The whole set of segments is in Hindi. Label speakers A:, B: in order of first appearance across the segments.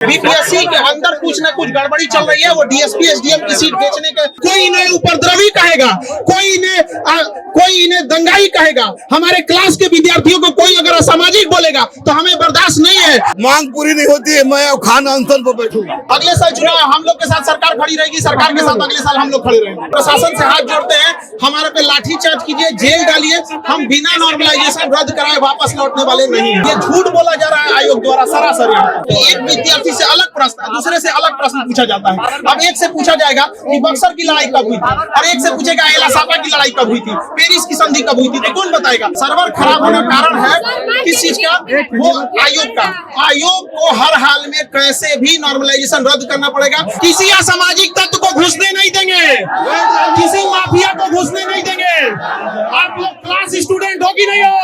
A: बीपीएससी के अंदर कुछ न कुछ गड़बड़ी चल रही है। वो डीएसपी एसडीएम की सीट बेचने के कोई इन्हें उपद्रवी कहेगा, कोई इन्हें दंगाई कहेगा। हमारे क्लास के विद्यार्थियों को कोई अगर असामाजिक बोलेगा तो हमें बर्दाश्त नहीं है।
B: मांग पूरी नहीं होती है, मैं खान अनशन पर बैठूं।
A: अगले साल चुनाव हम लोग के साथ सरकार खड़ी रहेगी, सरकार के साथ अगले साल हम लोग खड़े रहेंगे। प्रशासन से हाथ जोड़ते हैं, हमारे पे लाठीचार्ज कीजिए, जेल डालिए, हम बिना नॉर्मलाइजेशन रद्द कराए वापस लौटने वाले नहीं हैं। ये झूठ बोला जा रहा है आयोग द्वारा सरासर। एक विद्यार्थी से अलग प्रश्न, दूसरे से अलग प्रश्न पूछा जाता है। अब एक से पूछा जाएगा कि बक्सर की लड़ाई कब हुई थी, और एक से पूछेगा एलासापा की लड़ाई कब हुई थी, पेरिस की संधि कब हुई थी, तो कौन बताएगा? सर्वर खराब होने का कारण है किस चीज का? वो आयोग का। आयोग को हर हाल में कैसे भी नॉर्मलाइजेशन रद्द करना पड़ेगा। किसी असामाजिक तत्व को घुसने नहीं देंगे, किसी माफिया को घुसने नहीं देंगे। आप लोग क्लास स्टूडेंट हो कि नहीं हो?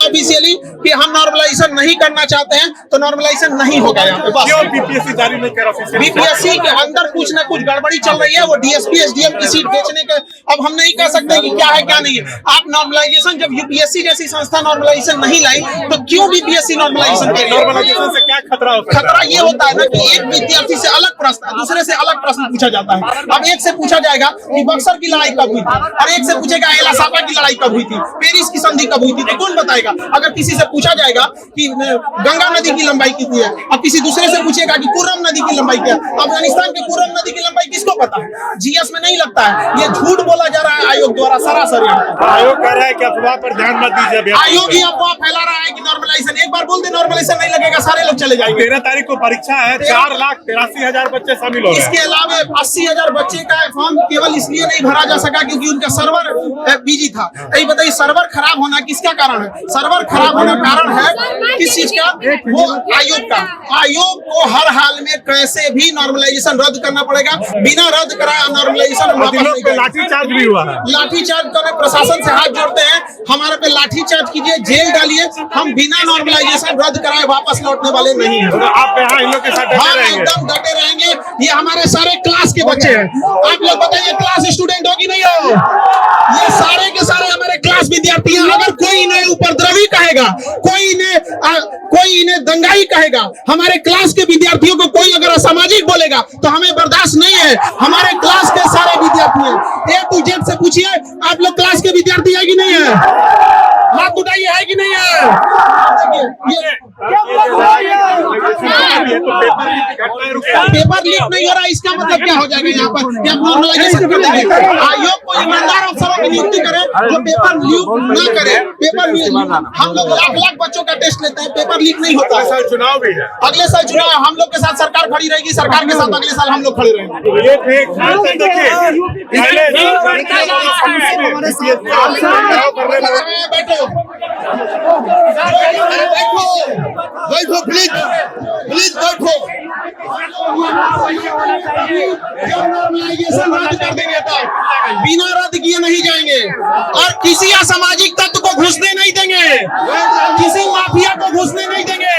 A: ऑफिशियली कि हम नॉर्मलाइजेशन नहीं करना चाहते हैं तो नॉर्मलाइजेशन नहीं होगा यहाँ पे।
C: क्यों बीपीएससी जारी नहीं कर रहा?
A: बीपीएससी के अंदर कुछ न कुछ गड़बड़ी चल रही है। वो डीएसपी एसडीएम की सीट बेचने के अब हम नहीं कह सकते कि क्या है क्या नहीं है। आप नॉर्मलाइजेशन, जब यूपीएससी जैसी संस्था नॉर्मलाइजेशन नहीं लाई तो क्यों बीपीएससी नॉर्मलाइजेशन करेगी?
C: नॉर्मलाइजेशन से क्या खतरा होता है?
A: खतरा ये होता है ना कि एक विद्यार्थी से अलग प्रश्न, दूसरे से अलग प्रश्न पूछा जाता है। अब एक से पूछा जाएगा कि बक्सर की लड़ाई कब हुई थी, और एक से पूछेगा एलासापा की लड़ाई कब हुई थी, पेरिस की संधि कब हुई थी, तो कौन बताएगा? अगर किसी से पूछा जाएगा कि गंगा नदी की लंबाई कितनी है, अब किसी दूसरे से पूछेगा कि कुर्रम नदी की लंबाई क्या है, अफगानिस्तान के कुर्रम नदी की लंबाई किसको पता है? जीएस में नहीं लगता है। ये झूठ बोला जा रहा है आयोग द्वारा सरासर।
C: आयोग कह रहा है कि अफवाह पर ध्यान मत दीजिए।
A: आयोग ही अफवाह फैला रहा है कि नॉर्मलाइजेशन, एक बार बोल दे नॉर्मलाइजेशन नहीं लगेगा, सारे लोग चले जाएंगे।
C: 13 तारीख को परीक्षा है, 4,83,000 बच्चे शामिल हो रहे हैं।
A: इसके अलावा 80,000 बच्चे का फॉर्म केवल इसलिए नहीं भरा जा सका क्योंकि उनका सर्वर बिजी था। यही बताइए, सर्वर खराब होना किसका कारण है? सर्वर खराब होने का कारण है किस चीज का? वो आयोग का। आयोग को हर हाल में कैसे भी नॉर्मलाइजेशन रद्द करना पड़ेगा। बिना रद्द कराए नॉर्मलाइजेशन
C: लाठीचार्ज भी हुआ है।
A: लाठीचार्ज करने, प्रशासन से हाथ जोड़ते हैं, हमारे पे लाठीचार्ज कीजिए, जेल डालिए, हम बिना नॉर्मलाइजेशन रद्द कराए वापस लौटने वाले नहीं हैं।
C: आप यहाँ इन लोग के साथ
A: हाँ, एकदम डटे रहेंगे। ये हमारे सारे क्लास के बच्चे हैं। आप लोग बताइए क्लास स्टूडेंट हो कि नहीं हो? ये सारे के सारे हमारे क्लास विद्यार्थी हैं। अगर कोई इन्हें उपद्रवी कहेगा, कोई इन्हें दंगाई कहेगा, हमारे क्लास के विद्यार्थियों को कोई अगर असामाजिक बोलेगा तो हमें बर्दाश्त नहीं है। हमारे क्लास के सारे विद्यार्थी हैं। ए टू जेड से पूछिए, आप लोग क्लास के विद्यार्थी है कि नहीं है? हाथ उठाइए, है कि नहीं है? पेपर लीक नहीं हो रहा, इसका मतलब क्या हो जाएगा? यहाँ पर क्या नॉर्मलाइजेशन कर देंगे? आयोग को ईमानदार अफसरों की नियुक्ति करे जो पेपर लीक ना करे। पेपर हम लोग लाख बच्चों का टेस्ट लेते हैं, पेपर लीक नहीं होता है।
C: चुनाव भी है,
A: अगले साल चुनाव हम लोग के साथ सरकार खड़ी रहेगी, सरकार के साथ अगले साल हम लोग खड़े रहेंगे।
B: बैठो प्लीज, प्लीज बैठो।
A: रद्द कर देंगे तो बिना रद्द किए नहीं जाएंगे, और किसी असामाजिक तत्व को घुसने नहीं देंगे, किसी माफिया को घुसने नहीं देंगे।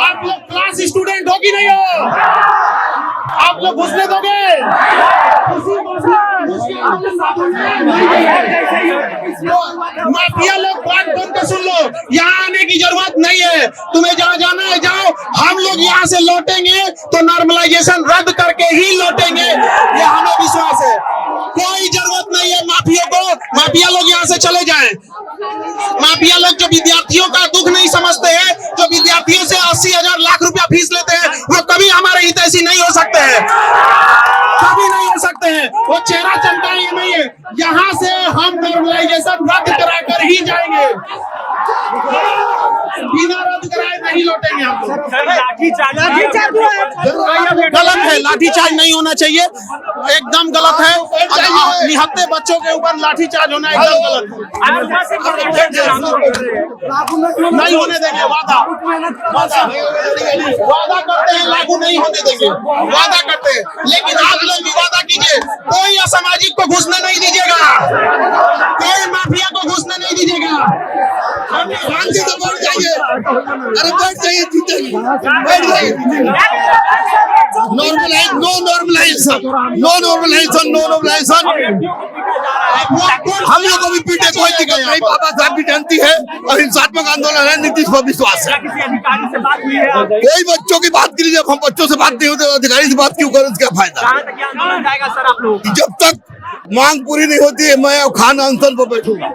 A: आप लोग क्लास स्टूडेंट हो कि नहीं हो? आप लोग घुसने दोगे? माफिया लोग बात बंद कर सुन लो, यहाँ आने की जरूरत नहीं है। तुम्हें जहाँ जाना है जाओ, हम लोग यहाँ से लौटेंगे तो नॉर्मलाइजेशन रद्द करके ही लौटेंगे, ये हमें विश्वास है। कोई जरूरत नहीं है माफिया को, माफिया लोग यहाँ से चले जाएं। माफिया लोग जो विद्यार्थियों का दुख नहीं समझते हैं, जो विद्यार्थियों से 80,000 लाख रुपया फीस लेते हैं, वो कभी हमारे हितैषी नहीं हो सकते हैं, कभी नहीं हो सकते हैं। वो चेहरा चमकाएंगे नहीं है। यहाँ से हम नॉर्मलाइजेशन रद्द करा कर ही जाएंगे, बिना रद्द कराए नहीं लौटेंगे हम लोग। गलत है, लाठीचार्ज नहीं होना चाहिए, एकदम गलत है। निहत्ते बच्चों के ऊपर लाठीचार्ज होना एकदम गलत है। नहीं होने देंगे, वादा करते हैं, लागू नहीं होने देंगे, वादा करते हैं। लेकिन आप लोग भी वादा कीजिए, कोई असामाजिक को घुसने नहीं दीजिएगा, कोई माफिया को घुसने नहीं दीजिएगा।
B: शांति से बैठ जाइए, अरे बैठ जाइए, बैठ जाइए। Normalize no normalization no normalization no normalization. हम लोग को भी पीटे कोई दिक्कत नहीं, बाबा साहब की जयंती है और हिंसात्मक आंदोलन है, नीतीश पर विश्वास है। कोई बच्चों की बात की, जब हम बच्चों से बात नहीं होते तो अधिकारी से बात क्यों करें, क्या फायदा। जब तक मांग पूरी नहीं होती है मैं खान अनशन पर बैठूंगा।